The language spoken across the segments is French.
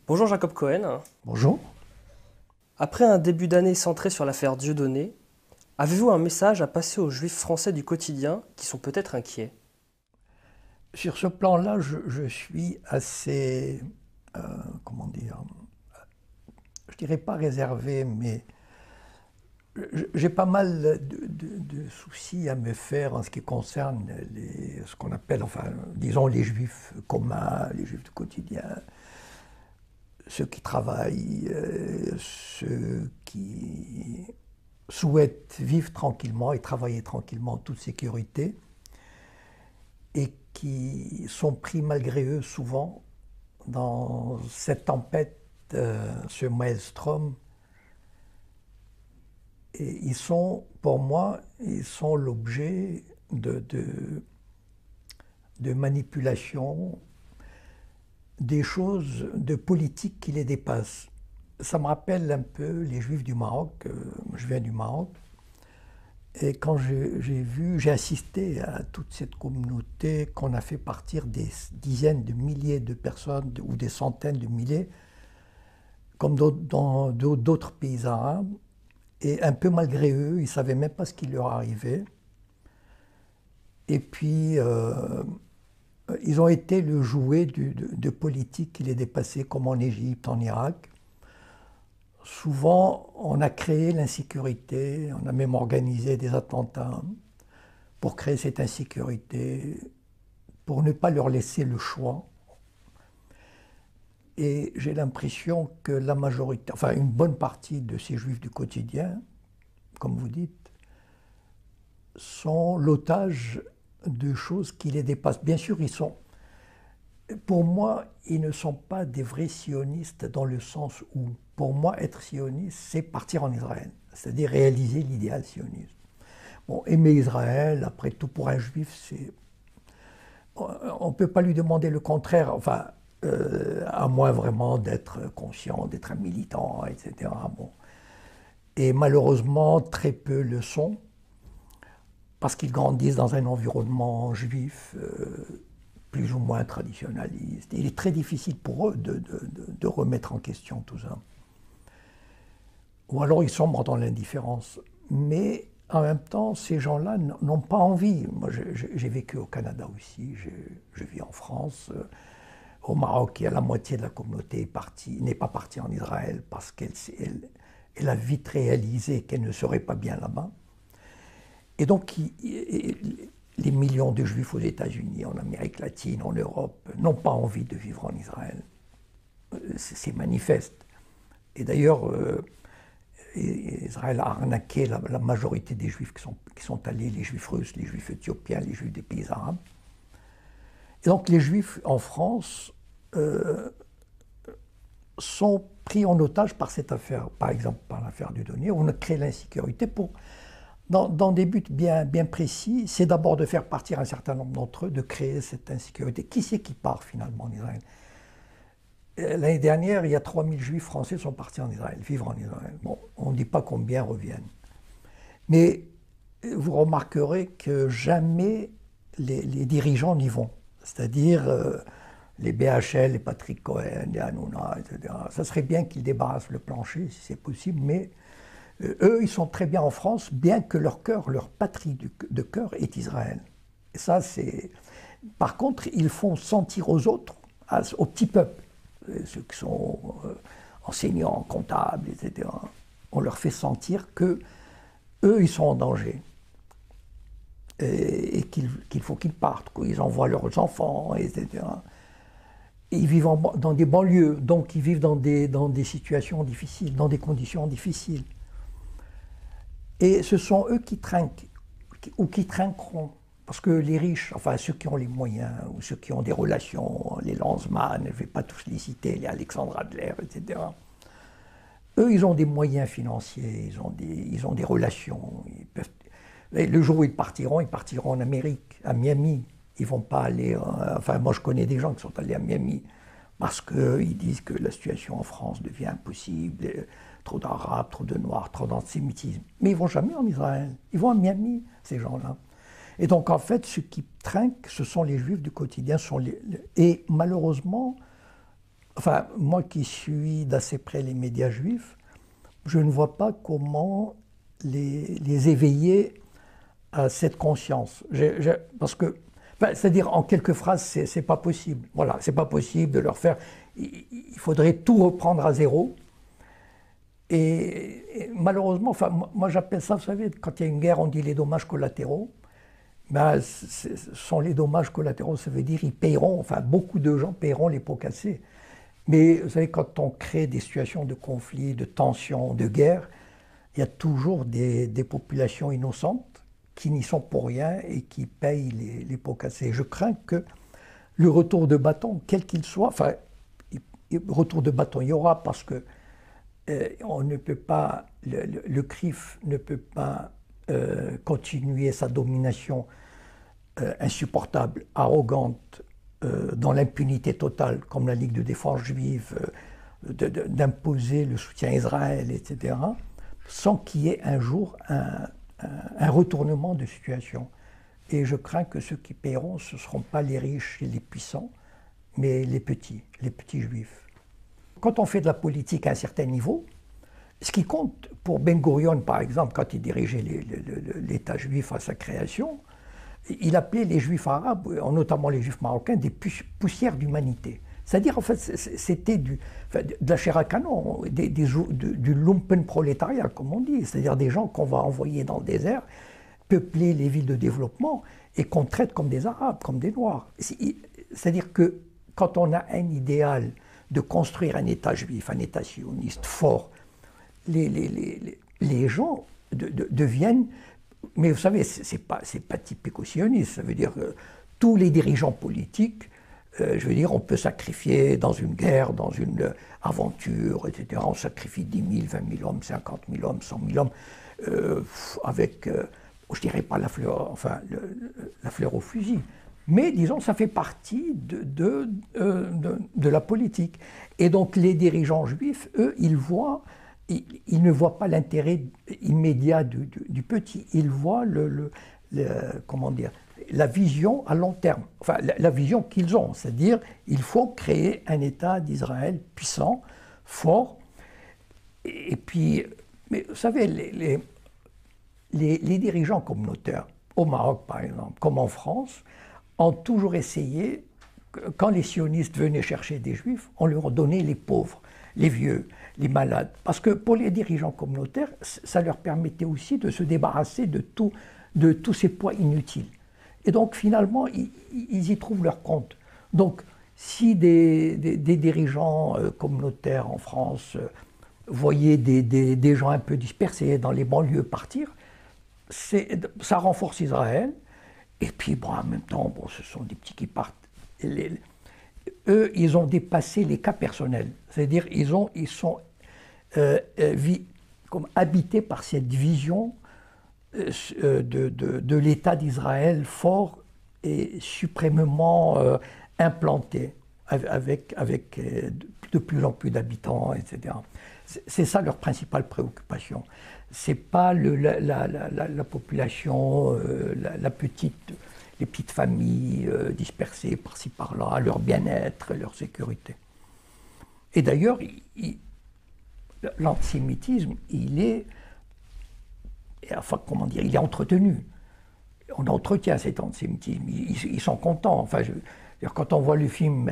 Bonjour Jacob Cohen. Bonjour. Après un début d'année centré sur l'affaire Dieudonné, avez-vous un message à passer aux juifs français du quotidien qui sont peut-être inquiets? Sur ce plan-là, je suis assez, euh, comment dire, je dirais pas réservé, mais j'ai pas mal de soucis à me faire en ce qui concerne ce qu'on appelle, enfin, disons les juifs communs, les juifs du quotidien, ceux qui travaillent, ceux qui souhaitent vivre tranquillement et travailler tranquillement en toute sécurité, et qui sont pris malgré eux souvent dans cette tempête, ce maelstrom. Et ils sont, pour moi, ils sont l'objet de manipulation, des choses de politique qui les dépassent. Ça me rappelle un peu les Juifs du Maroc. Je viens du Maroc. Et quand j'ai assisté à toute cette communauté qu'on a fait partir des dizaines de milliers de personnes ou des centaines de milliers, comme dans d'autres pays arabes, et un peu malgré eux, ils ne savaient même pas ce qui leur arrivait. Et puis, ils ont été le jouet de politiques qui les dépassaient, comme en Égypte, en Irak. Souvent, on a créé l'insécurité, on a même organisé des attentats pour créer cette insécurité, pour ne pas leur laisser le choix. Et j'ai l'impression que la majorité, enfin une bonne partie de ces juifs du quotidien, comme vous dites, sont l'otage de choses qui les dépassent. Bien sûr, pour moi, ils ne sont pas des vrais sionistes dans le sens où, pour moi, être sioniste, c'est partir en Israël, c'est-à-dire réaliser l'idéal sioniste. Bon, aimer Israël, après tout, pour un juif, c'est... On ne peut pas lui demander le contraire, enfin, à moins vraiment d'être conscient, d'être un militant, etc. Bon. Et malheureusement, très peu le sont, parce qu'ils grandissent dans un environnement juif, plus ou moins traditionnaliste. Il est très difficile pour eux de remettre en question tout ça. Ou alors ils sombrent dans l'indifférence. Mais en même temps, ces gens-là n'ont pas envie. Moi, j'ai vécu au Canada aussi, je vis en France. Au Maroc, il y a la moitié de la communauté n'est pas partie en Israël parce qu'elle a vite réalisé qu'elle ne serait pas bien là-bas. Et donc, les millions de juifs aux États-Unis, en Amérique latine, en Europe, n'ont pas envie de vivre en Israël. C'est manifeste. Et d'ailleurs, Israël a arnaqué la majorité des juifs qui sont allés, les juifs russes, les juifs éthiopiens, les juifs des pays arabes. Et donc les juifs en France sont pris en otage par cette affaire, par exemple par l'affaire Dieudonné, où on a créé l'insécurité dans des buts bien précis. C'est d'abord de faire partir un certain nombre d'entre eux, de créer cette insécurité. Qui c'est qui part finalement en Israël? L'année dernière, il y a 3000 juifs français qui sont partis en Israël, vivre en Israël. Bon, on ne dit pas combien reviennent. Mais vous remarquerez que jamais les dirigeants n'y vont. C'est-à-dire les BHL, les Patrick Cohen, les Hanouna, etc. Ça serait bien qu'ils débarrassent le plancher, si c'est possible, mais eux, ils sont très bien en France, bien que leur cœur, leur patrie de cœur est Israël. Et ça, c'est... Par contre, ils font sentir aux autres, au petit peuple, ceux qui sont enseignants, comptables, etc. On leur fait sentir que eux, ils sont en danger et qu'il faut qu'ils partent, qu'ils envoient leurs enfants, etc. Et ils vivent dans des banlieues, donc ils vivent dans des situations difficiles, dans des conditions difficiles. Et ce sont eux qui trinquent, ou qui trinqueront. Parce que les riches, enfin ceux qui ont les moyens, ou ceux qui ont des relations, les Lanzmann, je ne vais pas tous les citer, les Alexandre Adler, etc. Eux, ils ont des moyens financiers, ils ont des relations. Le jour où ils partiront en Amérique, à Miami. Ils ne vont pas aller... Enfin, moi, je connais des gens qui sont allés à Miami parce qu'ils disent que la situation en France devient impossible, trop d'Arabes, trop de Noirs, trop d'antisémitisme. Mais ils ne vont jamais en Israël. Ils vont à Miami, ces gens-là. Et donc, en fait, ceux qui trinquent, ce sont les Juifs du quotidien. Et malheureusement, enfin, moi qui suis d'assez près les médias juifs, je ne vois pas comment les éveiller à cette conscience. Parce que, enfin, c'est-à-dire, en quelques phrases, c'est pas possible. Voilà, c'est pas possible de leur faire. Il faudrait tout reprendre à zéro. Et malheureusement, enfin, moi j'appelle ça, vous savez, quand il y a une guerre, on dit les dommages collatéraux. Ben, ce sont les dommages collatéraux, ça veut dire ils paieront, enfin beaucoup de gens paieront les pots cassés. Mais vous savez, quand on crée des situations de conflit, de tension, de guerre, il y a toujours des populations innocentes qui n'y sont pour rien et qui payent les pots cassés. Je crains que le retour de bâton, quel qu'il soit, enfin, retour de bâton il y aura parce que on ne peut pas, le CRIF ne peut pas continuer sa domination insupportable, arrogante, dans l'impunité totale, comme la Ligue de défense juive, d'imposer le soutien à Israël, etc., sans qu'il y ait un jour un retournement de situation. Et je crains que ceux qui paieront, ce ne seront pas les riches et les puissants, mais les petits juifs. Quand on fait de la politique à un certain niveau, ce qui compte pour Ben Gurion, par exemple, quand il dirigeait l'État juif à sa création, il appelait les juifs arabes, notamment les juifs marocains, des poussières d'humanité. C'est-à-dire, en fait, c'était de la chair à canon, du lumpenprolétariat, comme on dit, c'est-à-dire des gens qu'on va envoyer dans le désert, peupler les villes de développement et qu'on traite comme des Arabes, comme des Noirs. C'est-à-dire que quand on a un idéal de construire un État juif, un État sioniste fort, les gens deviennent... Mais vous savez, c'est pas typico-sioniste, ça veut dire que tous les dirigeants politiques, je veux dire, on peut sacrifier dans une guerre, dans une aventure, etc. On sacrifie 10 000, 20 000 hommes, 50 000 hommes, 100 000 hommes, avec, je dirais pas la fleur, enfin, la fleur au fusil. Mais disons, ça fait partie de la politique. Et donc les dirigeants juifs, eux, ils ne voient pas l'intérêt immédiat du petit, ils voient comment dire, la vision à long terme, enfin la vision qu'ils ont, c'est-à-dire il faut créer un État d'Israël puissant, fort, et puis, mais vous savez, les dirigeants communautaires, au Maroc par exemple, comme en France, ont toujours essayé, quand les sionistes venaient chercher des juifs, on leur donnait les pauvres, les vieux, les malades. Parce que pour les dirigeants communautaires, ça leur permettait aussi de se débarrasser de tous ces poids inutiles. Et donc finalement, ils y trouvent leur compte. Donc si des dirigeants communautaires en France voyaient des gens un peu dispersés dans les banlieues partir, ça renforce Israël. Et puis bon, en même temps, bon, ce sont des petits qui partent. Eux, ils ont dépassé les cas personnels. C'est-à-dire, ils sont comme habités par cette vision de l'État d'Israël fort et suprêmement implanté, avec de plus en plus d'habitants, etc. C'est ça leur principale préoccupation. C'est pas la population, les petites familles dispersées par-ci par-là, leur bien-être, leur sécurité. Et d'ailleurs, l'antisémitisme, il est entretenu. On entretient cet antisémitisme. Ils sont contents. Enfin, quand on voit le film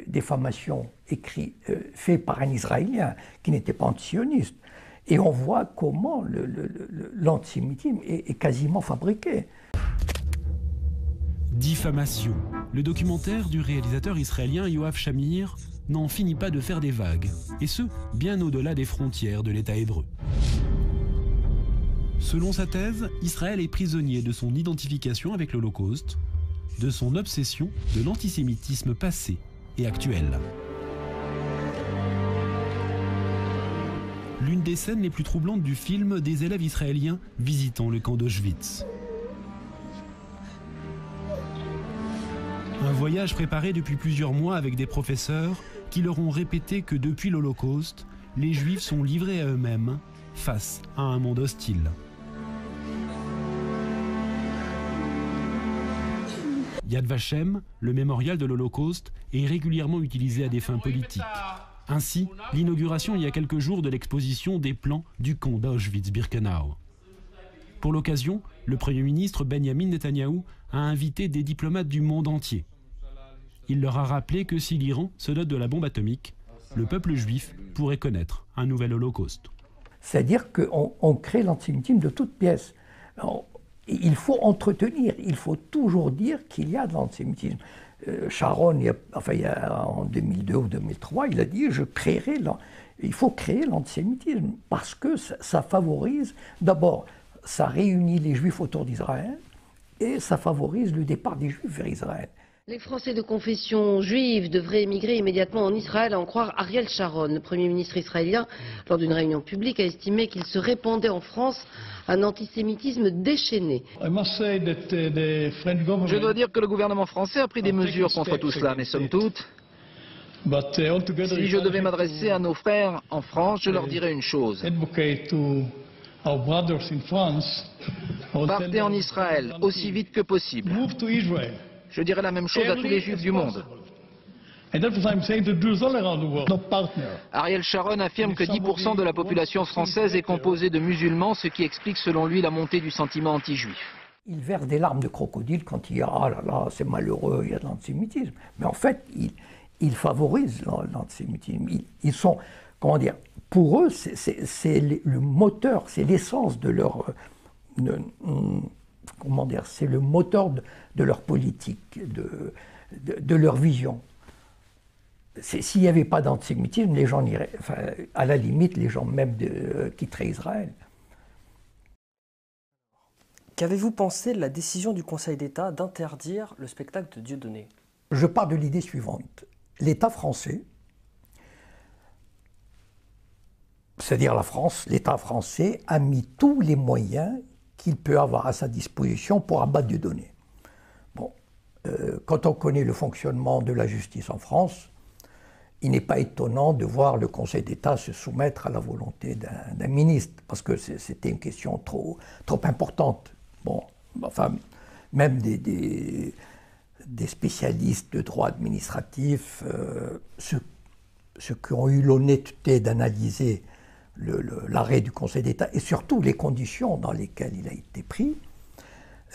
Diffamation fait par un Israélien qui n'était pas antisioniste, et on voit comment l'antisémitisme est quasiment fabriqué. Diffamation. Le documentaire du réalisateur israélien Yoav Shamir n'en finit pas de faire des vagues, et ce, bien au-delà des frontières de l'État hébreu. Selon sa thèse, Israël est prisonnier de son identification avec l'Holocauste, de son obsession de l'antisémitisme passé et actuel. L'une des scènes les plus troublantes du film des élèves israéliens visitant le camp d'Auschwitz. Un voyage préparé depuis plusieurs mois avec des professeurs qui leur ont répété que depuis l'Holocauste, les Juifs sont livrés à eux-mêmes face à un monde hostile. Yad Vashem, le mémorial de l'Holocauste, est régulièrement utilisé à des fins politiques. Ainsi, l'inauguration il y a quelques jours de l'exposition des plans du camp d'Auschwitz-Birkenau. Pour l'occasion, le Premier ministre Benjamin Netanyahou a invité des diplomates du monde entier. Il leur a rappelé que si l'Iran se dote de la bombe atomique, le peuple juif pourrait connaître un nouvel Holocauste. C'est-à-dire qu'on crée l'antisémitisme de toutes pièces. Alors, il faut entretenir, il faut toujours dire qu'il y a de l'antisémitisme. Sharon, en 2002 ou 2003, il a dit il faut créer l'antisémitisme parce que ça favorise, d'abord, ça réunit les Juifs autour d'Israël et ça favorise le départ des Juifs vers Israël. Les Français de confession juive devraient émigrer immédiatement en Israël, à en croire Ariel Sharon. Le Premier ministre israélien, lors d'une réunion publique, a estimé qu'il se répandait en France un antisémitisme déchaîné. Je dois dire que le gouvernement français a pris des mesures contre tout cela, mais somme toute, si je devais m'adresser à nos frères en France, je leur dirais une chose. Partez en Israël aussi vite que possible. Je dirais la même chose à tous les Juifs du monde. Ariel Sharon affirme que 10% de la population française est composée de musulmans, ce qui explique selon lui la montée du sentiment anti-juif. Il verse des larmes de crocodile quand il y a « ah là là, c'est malheureux, il y a de l'antisémitisme ». Mais en fait, il favorise l'antisémitisme. Ils sont, comment dire, pour eux, c'est le moteur, c'est l'essence de leur... comment dire, c'est le moteur de leur politique, de leur vision. S'il n'y avait pas d'antisémitisme, les gens iraient, enfin, à la limite, les gens même quitteraient Israël. Qu'avez-vous pensé de la décision du Conseil d'État d'interdire le spectacle de Dieudonné? Je pars de l'idée suivante. L'État français, c'est-à-dire la France, l'État français a mis tous les moyens qu'il peut avoir à sa disposition pour abattre Dieudonné. Bon, quand on connaît le fonctionnement de la justice en France, il n'est pas étonnant de voir le Conseil d'État se soumettre à la volonté d'un ministre, parce que c'était une question trop importante. Bon, enfin, même des spécialistes de droit administratif, ceux qui ont eu l'honnêteté d'analyser l'arrêt du Conseil d'État et surtout les conditions dans lesquelles il a été pris,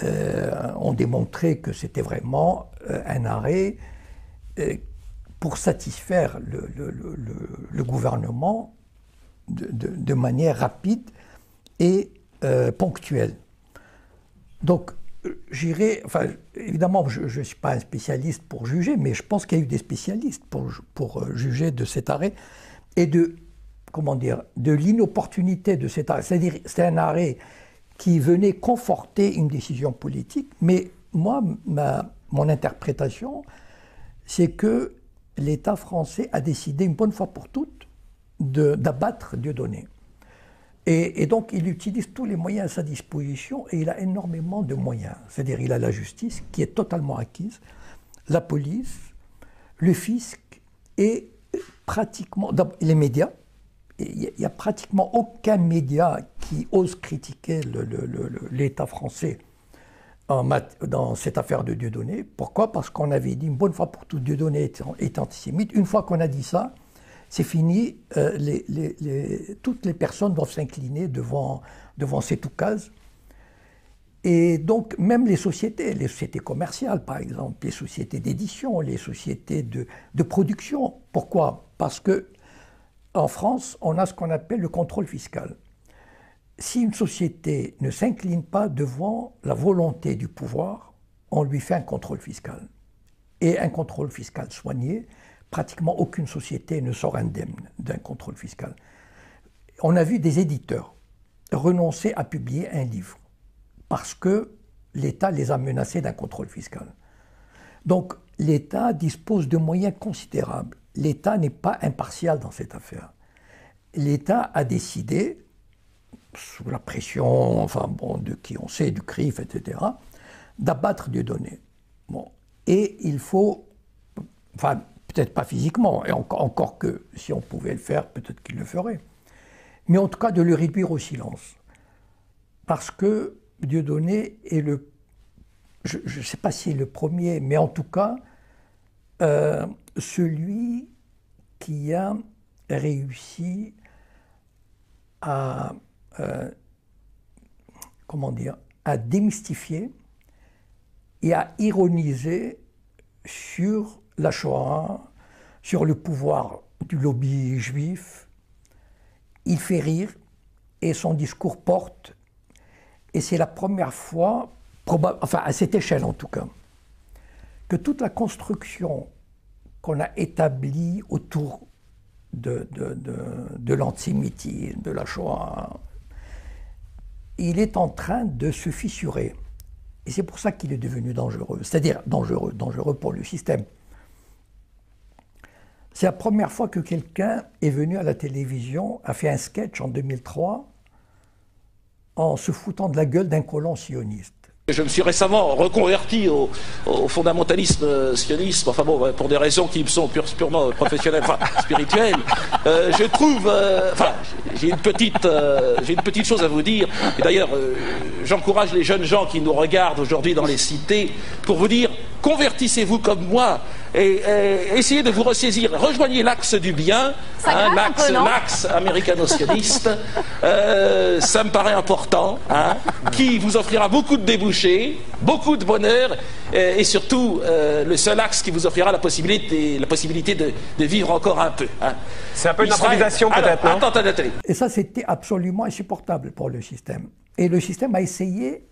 ont démontré que c'était vraiment un arrêt pour satisfaire le gouvernement de manière rapide et ponctuelle. Donc, enfin, évidemment, je ne suis pas un spécialiste pour juger, mais je pense qu'il y a eu des spécialistes pour juger de cet arrêt et comment dire, de l'inopportunité de cet arrêt. C'est-à-dire, c'est un arrêt qui venait conforter une décision politique, mais moi, mon interprétation, c'est que l'État français a décidé une bonne fois pour toutes d'abattre Dieudonné. Et donc, il utilise tous les moyens à sa disposition et il a énormément de moyens. C'est-à-dire, il a la justice qui est totalement acquise, la police, le fisc et pratiquement les médias. Il n'y a pratiquement aucun média qui ose critiquer l'État français dans cette affaire de Dieudonné. Pourquoi? Parce qu'on avait dit une bonne fois pour toutes, Dieudonné est antisémite. Une fois qu'on a dit ça, c'est fini. Toutes les personnes doivent s'incliner devant cet oukase. Et donc, même les sociétés commerciales, par exemple, les sociétés d'édition, les sociétés de production. Pourquoi? Parce que en France, on a ce qu'on appelle le contrôle fiscal. Si une société ne s'incline pas devant la volonté du pouvoir, on lui fait un contrôle fiscal. Et un contrôle fiscal soigné, pratiquement aucune société ne sort indemne d'un contrôle fiscal. On a vu des éditeurs renoncer à publier un livre parce que l'État les a menacés d'un contrôle fiscal. Donc l'État dispose de moyens considérables. L'État n'est pas impartial dans cette affaire. L'État a décidé, sous la pression, enfin bon, de qui on sait, du CRIF, etc., d'abattre Dieudonné. Bon. Et il faut, enfin peut-être pas physiquement, et encore que si on pouvait le faire, peut-être qu'il le ferait, mais en tout cas de le réduire au silence. Parce que Dieudonné est je ne sais pas si c'est le premier, mais en tout cas, celui qui a réussi à, comment dire, à démystifier et à ironiser sur la Shoah, sur le pouvoir du lobby juif. Il fait rire et son discours porte. Et c'est la première fois, enfin à cette échelle en tout cas, que toute la construction qu'on a établie autour de l'antisémitisme, de la Shoah, il est en train de se fissurer. Et c'est pour ça qu'il est devenu dangereux, c'est-à-dire dangereux pour le système. C'est la première fois que quelqu'un est venu à la télévision, a fait un sketch en 2003, en se foutant de la gueule d'un colon sioniste. Je me suis récemment reconverti au fondamentalisme sionisme, enfin bon, pour des raisons qui me sont purement professionnelles, enfin spirituelles. Je trouve, enfin, j'ai une petite chose à vous dire. Et d'ailleurs, j'encourage les jeunes gens qui nous regardent aujourd'hui dans les cités pour vous dire, convertissez-vous comme moi et essayez de vous ressaisir. Rejoignez l'axe du bien, hein, l'axe américano-sioniste. Ça me paraît important, hein, qui vous offrira beaucoup de débouchés, beaucoup de bonheur, et surtout le seul axe qui vous offrira la possibilité de vivre encore un peu. Hein. C'est un peu une improvisation peut-être, non ? Attends. Et ça, c'était absolument insupportable pour le système. Et le système a essayé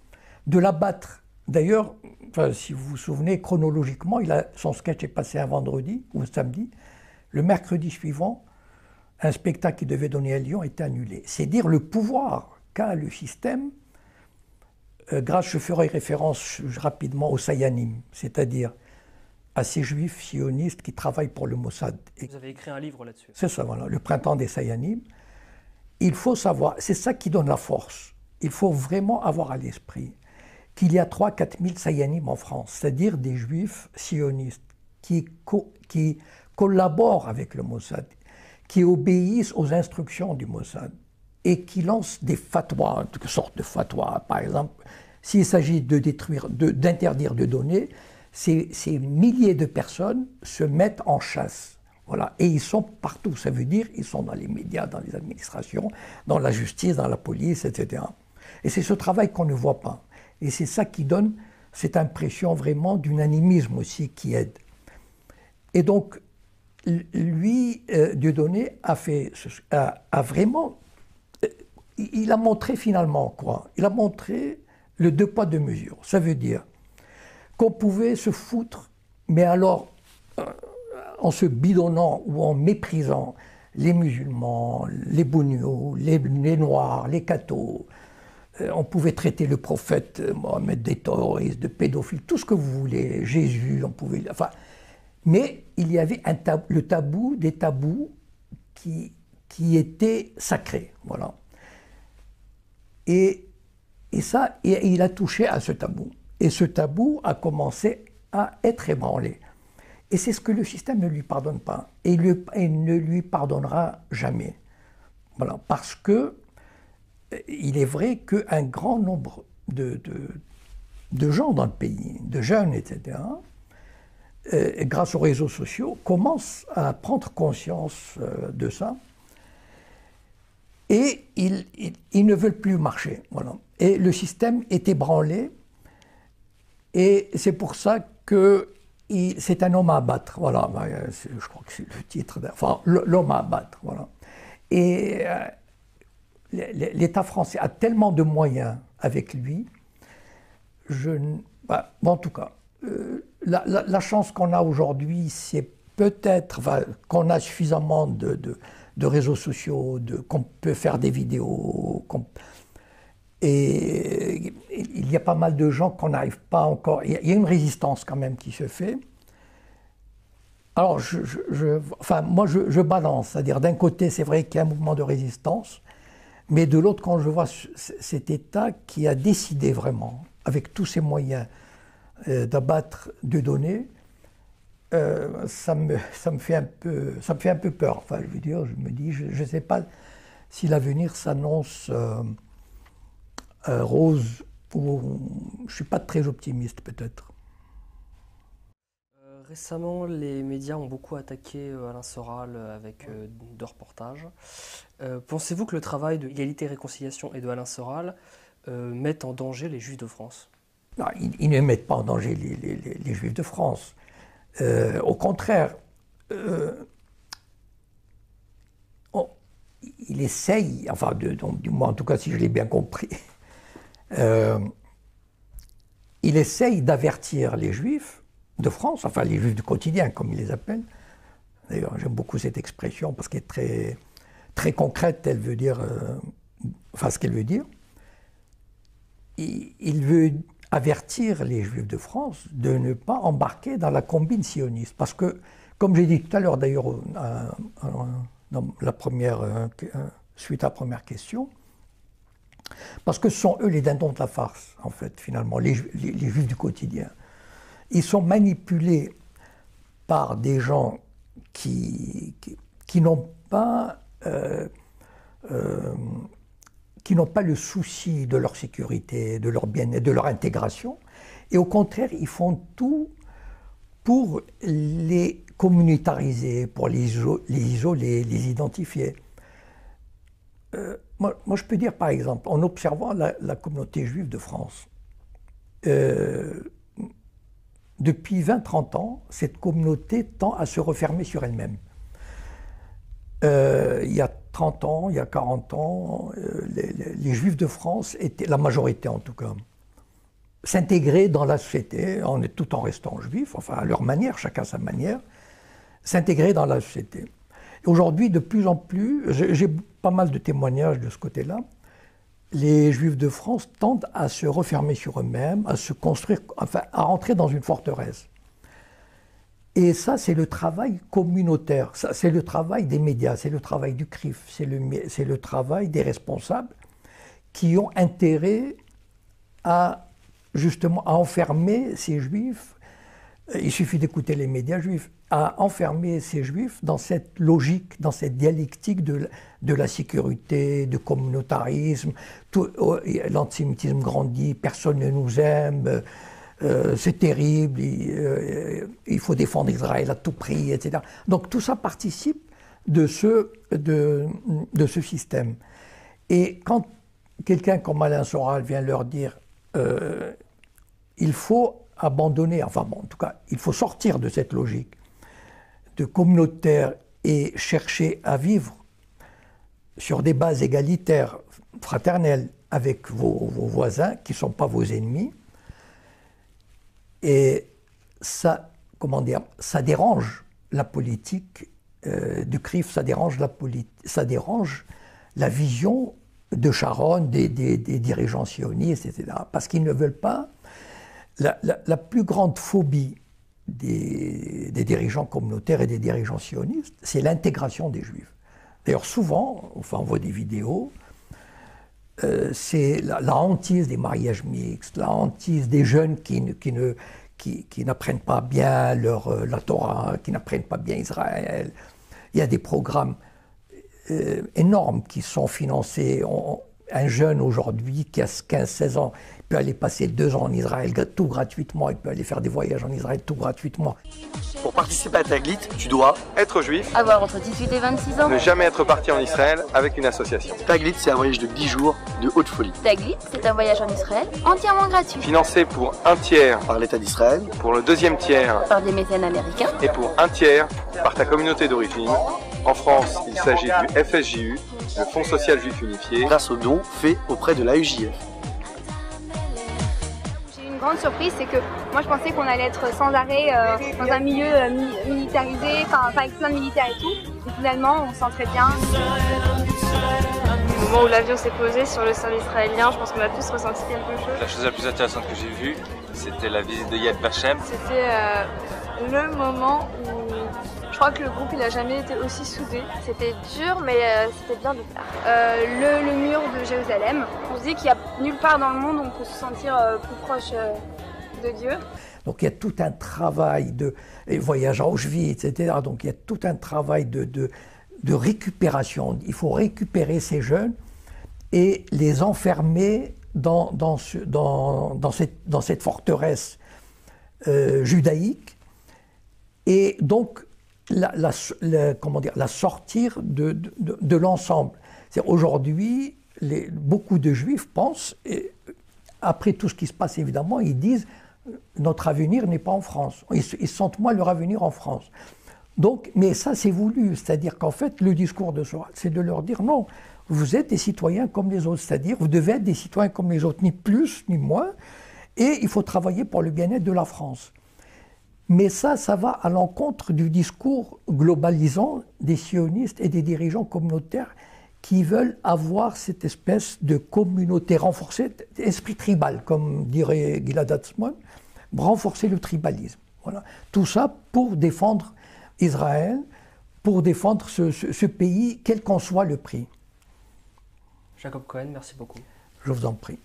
de l'abattre. D'ailleurs, enfin, si vous vous souvenez, chronologiquement, son sketch est passé un vendredi ou un samedi. Le mercredi suivant, un spectacle qui devait donner à Lyon a été annulé. C'est dire le pouvoir qu'a le système. Grâce, je ferai référence rapidement aux Sayanim, c'est-à-dire à ces juifs sionistes qui travaillent pour le Mossad. Vous avez écrit un livre là-dessus. C'est ça, voilà, le printemps des Sayanim. Il faut savoir, c'est ça qui donne la force. Il faut vraiment avoir à l'esprit qu'il y a 3 000 à 4 000 Sayanim en France, c'est-à-dire des juifs sionistes qui collaborent avec le Mossad, qui obéissent aux instructions du Mossad et qui lancent des fatwas, toutes sortes de fatwas. Par exemple, s'il s'agit d'interdire de donner, ces milliers de personnes se mettent en chasse. Voilà. Et ils sont partout, ça veut dire ils sont dans les médias, dans les administrations, dans la justice, dans la police, etc. Et c'est ce travail qu'on ne voit pas. Et c'est ça qui donne cette impression vraiment d'unanimisme aussi qui aide. Et donc, lui, Dieudonné, a vraiment... Il a montré finalement quoi? Il a montré le 2 poids 2 mesures. Ça veut dire qu'on pouvait se foutre, mais alors en se bidonnant ou en méprisant les musulmans, les bougnots, les noirs, les cathos. On pouvait traiter le prophète Mohammed de terroriste, de pédophile, tout ce que vous voulez, Jésus, on pouvait... Enfin, mais il y avait le tabou des tabous qui étaient sacrés, voilà. Et il a touché à ce tabou. Et ce tabou a commencé à être ébranlé. Et c'est ce que le système ne lui pardonne pas. Et il ne lui pardonnera jamais. Voilà, parce que il est vrai qu'un grand nombre de gens dans le pays, de jeunes, etc., grâce aux réseaux sociaux, commencent à prendre conscience de ça. Et ils ne veulent plus marcher. Voilà. Et le système est ébranlé. Et c'est pour ça que c'est un homme à abattre. Voilà. Je crois que c'est le titre. Enfin, l'homme à abattre. Voilà. Et l'État français a tellement de moyens avec lui. En tout cas, la chance qu'on a aujourd'hui, c'est peut-être qu'on a suffisamment de réseaux sociaux, qu'on peut faire des vidéos. Et il y a pas mal de gens qu'on n'arrive pas encore... Il y a une résistance quand même qui se fait. Alors, moi, je balance. C'est-à-dire, d'un côté, c'est vrai qu'il y a un mouvement de résistance, mais de l'autre, quand je vois cet État qui a décidé vraiment, avec tous ses moyens, d'abattre Dieudonné, ça me fait un peu peur. Enfin, je veux dire, je me dis, je ne sais pas si l'avenir s'annonce rose je ne suis pas très optimiste peut-être. Récemment, les médias ont beaucoup attaqué Alain Soral avec deux reportages. Pensez-vous que le travail de Égalité et Réconciliation et de Alain Soral mette en danger les Juifs de France? Non, ils ne mettent pas en danger les Juifs de France. Au contraire, il essaye, enfin, du moins en tout cas si je l'ai bien compris, il essaye d'avertir les Juifs de France, enfin les Juifs du quotidien comme il les appelle. D'ailleurs j'aime beaucoup cette expression parce qu'elle est très, très concrète, elle veut dire, enfin ce qu'elle veut dire. Il veut avertir les Juifs de France de ne pas embarquer dans la combine sioniste. Parce que, comme j'ai dit tout à l'heure d'ailleurs dans la suite à la première question, parce que ce sont eux les dindons de la farce, en fait, finalement, les Juifs du quotidien. Ils sont manipulés par des gens qui n'ont pas le souci de leur sécurité, de leur bien-être, de leur intégration, et au contraire, ils font tout pour les communautariser, pour les isoler, les identifier. Moi, je peux dire, par exemple, en observant la communauté juive de France, depuis 20-30 ans, cette communauté tend à se refermer sur elle-même. Il y a 30 ans, il y a 40 ans, les Juifs de France étaient, la majorité en tout cas, s'intégraient dans la société, tout en restant juifs, enfin à leur manière, chacun sa manière, s'intégrer dans la société. Aujourd'hui, de plus en plus, j'ai pas mal de témoignages de ce côté-là, les Juifs de France tendent à se refermer sur eux-mêmes, à se construire, enfin à rentrer dans une forteresse. Et ça, c'est le travail communautaire, c'est le travail des médias, c'est le travail du CRIF, c'est le travail des responsables qui ont intérêt à, justement, à enfermer ces Juifs, il suffit d'écouter les médias juifs, à enfermer ces Juifs dans cette logique, dans cette dialectique de la sécurité, du communautarisme, l'antisémitisme grandit, personne ne nous aime, c'est terrible, il faut défendre Israël à tout prix, etc. Donc tout ça participe de ce système. Et quand quelqu'un comme Alain Soral vient leur dire il faut abandonner, enfin bon, en tout cas, il faut sortir de cette logique de communautaire et chercher à vivre sur des bases égalitaires, fraternelles, avec vos voisins qui ne sont pas vos ennemis. Et ça, comment dire, ça dérange la politique du CRIF, ça dérange la vision de Sharon, des dirigeants sionistes, etc. Parce qu'ils ne veulent pas. La plus grande phobie des dirigeants communautaires et des dirigeants sionistes, c'est l'intégration des Juifs. D'ailleurs, souvent, enfin, on voit des vidéos, c'est la hantise des mariages mixtes, la hantise des jeunes qui n'apprennent pas bien la Torah, qui n'apprennent pas bien Israël. Il y a des programmes énormes qui sont financés. Un jeune aujourd'hui qui a 15-16 ans peut aller passer 2 ans en Israël tout gratuitement, il peut aller faire des voyages en Israël tout gratuitement. Pour participer à Taglit, tu dois être juif, avoir entre 18 et 26 ans, ne jamais être parti en Israël avec une association. Taglit, c'est un voyage de 10 jours de haute folie. Taglit, c'est un voyage en Israël entièrement gratuit. Financé pour 1/3 par l'État d'Israël, pour le 2e tiers par des mécènes américains et pour 1/3 par ta communauté d'origine. En France, il s'agit du FSJU, le Fonds social juif unifié, grâce aux dons faits auprès de l'AEJF. J'ai eu une grande surprise, c'est que moi je pensais qu'on allait être sans arrêt dans un milieu militarisé, avec plein de militaires et tout. Et finalement, on se sent très bien. Au moment où l'avion s'est posé sur le sol israélien, je pense qu'on a tous ressenti quelque chose. La chose la plus intéressante que j'ai vue, c'était la visite de Yad Vashem. C'était le moment où je crois que le groupe il a jamais été aussi soudé. C'était dur, mais c'était bien de faire. Le mur de Jérusalem. On se dit qu'il n'y a nulle part dans le monde où on peut se sentir plus proche de Dieu. Donc il y a tout un travail de voyage à Auschwitz, etc. Donc il y a tout un travail de récupération. Il faut récupérer ces jeunes et les enfermer dans cette forteresse judaïque, et donc la sortir de l'ensemble. Aujourd'hui, beaucoup de Juifs pensent, et après tout ce qui se passe évidemment, ils disent notre avenir n'est pas en France. Ils sentent moins leur avenir en France. Donc, mais ça c'est voulu, c'est-à-dire qu'en fait le discours de Soral, c'est de leur dire non, vous êtes des citoyens comme les autres, c'est-à-dire vous devez être des citoyens comme les autres, ni plus ni moins, et il faut travailler pour le bien-être de la France. Mais ça va à l'encontre du discours globalisant des sionistes et des dirigeants communautaires qui veulent avoir cette espèce de communauté renforcée, esprit tribal, comme dirait Gilad Atzmon, renforcer le tribalisme. Voilà. Tout ça pour défendre Israël, pour défendre ce pays, quel qu'en soit le prix. Jacob Cohen, merci beaucoup. Je vous en prie.